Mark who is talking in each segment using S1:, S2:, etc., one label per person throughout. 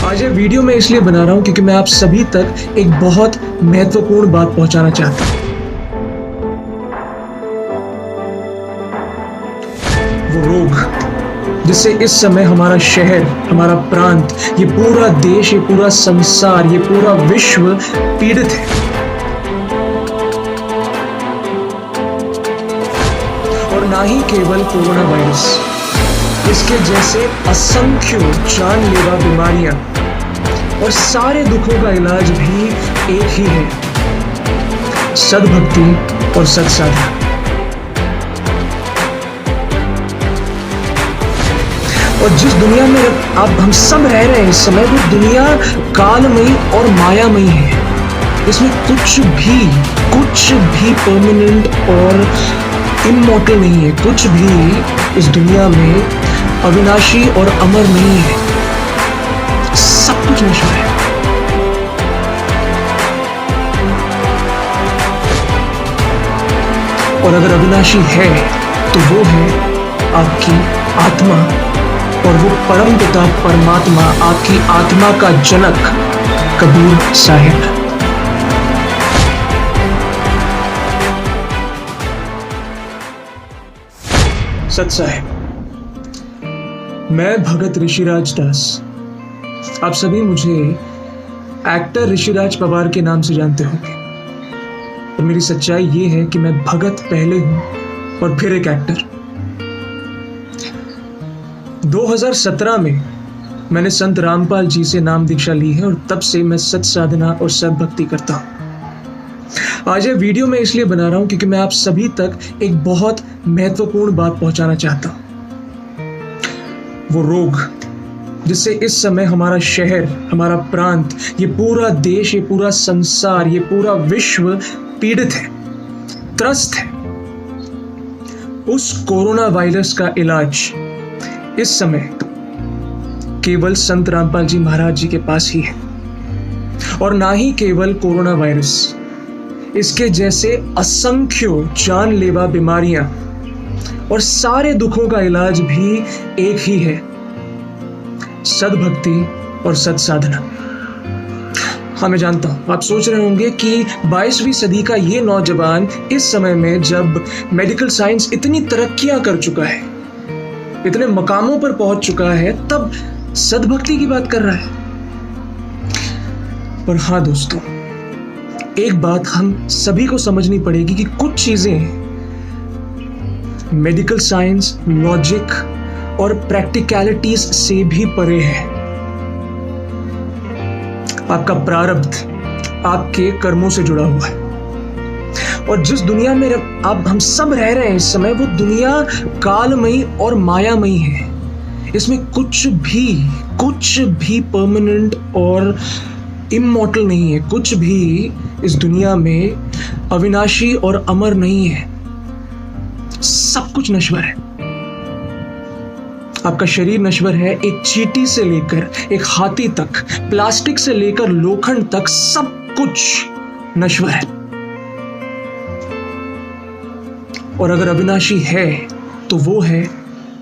S1: आज ये वीडियो मैं इसलिए बना रहा हूँ क्योंकि मैं आप सभी तक एक बहुत महत्वपूर्ण बात पहुंचाना चाहता हूँ। वो रोग जिससे इस समय हमारा शहर, हमारा प्रांत, ये पूरा देश, ये पूरा संसार, ये पूरा विश्व पीड़ित है। और ना ही केवल कोरोना वायरस, इसके जैसे असंख्य जानलेवा बीमारियां और सारे दुखों का इलाज भी एक ही है, सद्भक्ति और सत्साधना। और जिस दुनिया में आप हम सब रह रहे हैं इस समय, वो दुनिया कालमयी और मायामयी है। इसमें कुछ भी परमानेंट और इमॉर्टल नहीं है। कुछ भी इस दुनिया में अविनाशी और अमर नहीं है। सब कुछ नश्वर है। और अगर अविनाशी है तो वो है आपकी आत्मा, और वो परम पिता परमात्मा, आपकी आत्मा का जनक कबीर साहिब। सत साहिब, मैं भगत ऋषिराज दास। आप सभी मुझे एक्टर ऋषिराज पवार के नाम से जानते होंगे, और मेरी सच्चाई ये है कि मैं भगत पहले हूं और फिर एक एक्टर। 2017 में मैंने संत रामपाल जी से नाम दीक्षा ली है, और तब से मैं सत साधना और सद्भक्ति करता हूं। आज ये वीडियो मैं इसलिए बना रहा हूं क्योंकि मैं आप सभी तक एक बहुत महत्वपूर्ण बात पहुंचाना चाहता हूं। वो रोग जिससे इस समय हमारा शहर, हमारा प्रांत, ये पूरा देश, ये पूरा संसार, ये पूरा विश्व पीड़ित है, त्रस्त है। उस कोरोना वायरस का इलाज इस समय केवल संत रामपाल जी महाराज जी के पास ही है। और ना ही केवल कोरोना वायरस, इसके जैसे असंख्य जानलेवा बीमारियां और सारे दुखों का इलाज भी एक ही है, सद्भक्ति और सत्साधना। हाँ, मैं जानता हूं आप सोच रहे होंगे कि 22वीं सदी का ये नौजवान इस समय में, जब मेडिकल साइंस इतनी तरक्कियां कर चुका है, इतने मकामों पर पहुंच चुका है, तब सद्भक्ति की बात कर रहा है। पर हाँ दोस्तों, एक बात हम सभी को समझनी पड़ेगी कि कुछ चीजें मेडिकल साइंस, लॉजिक और प्रैक्टिकलिटीज से भी परे है। आपका प्रारब्ध आपके कर्मों से जुड़ा हुआ है। और जिस दुनिया में आप हम सब रह रहे हैं इस समय, वो दुनिया कालमयी और मायामयी है। इसमें कुछ भी परमानेंट और इमॉर्टल नहीं है। कुछ भी इस दुनिया में अविनाशी और अमर नहीं है। सब कुछ नश्वर है। आपका शरीर नश्वर है, एक चींटी से लेकर एक हाथी तक, प्लास्टिक से लेकर लोखंड तक, सब कुछ नश्वर है। और अगर अविनाशी है तो वो है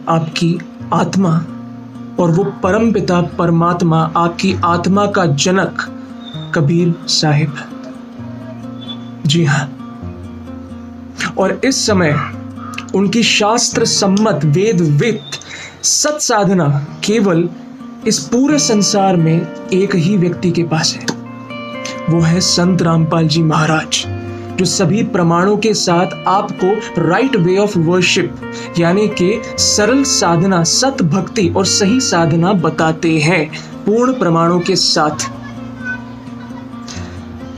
S1: आपकी आत्मा, और वो परम पिता परमात्मा, आपकी आत्मा का जनक कबीर साहिब। जी हां, और इस समय उनकी शास्त्र सम्मत वेदवित सत साधना केवल इस पूरे संसार में एक ही व्यक्ति के पास है। वो है संत रामपाल जी महाराज, जो सभी प्रमाणों के साथ आपको राइट वे ऑफ वर्शिप, यानी कि सरल साधना, सत भक्ति और सही साधना बताते हैं, पूर्ण प्रमाणों के साथ।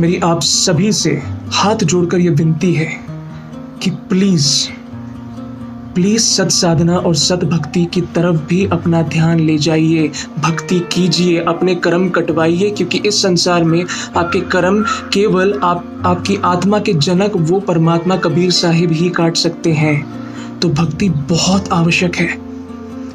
S1: मेरी आप सभी से हाथ जोड़कर यह विनती है कि प्लीज सत साधना और सत भक्ति की तरफ भी अपना ध्यान ले जाइए। भक्ति कीजिए, अपने कर्म कटवाइए, क्योंकि इस संसार में आपके कर्म केवल आपकी आत्मा के जनक वो परमात्मा कबीर साहिब ही काट सकते हैं। तो भक्ति बहुत आवश्यक है।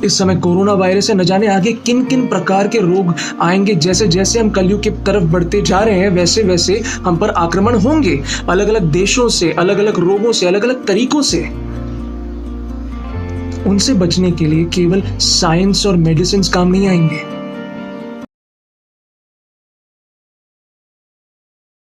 S1: इस समय कोरोना वायरस से न जाने आगे किन किन प्रकार के रोग आएंगे। जैसे जैसे हम कलयुग की तरफ बढ़ते जा रहे हैं, वैसे वैसे हम पर आक्रमण होंगे, अलग अलग देशों से, अलग अलग रोगों से, अलग अलग तरीकों से। उनसे बचने के लिए केवल साइंस और मेडिसिन काम नहीं आएंगे।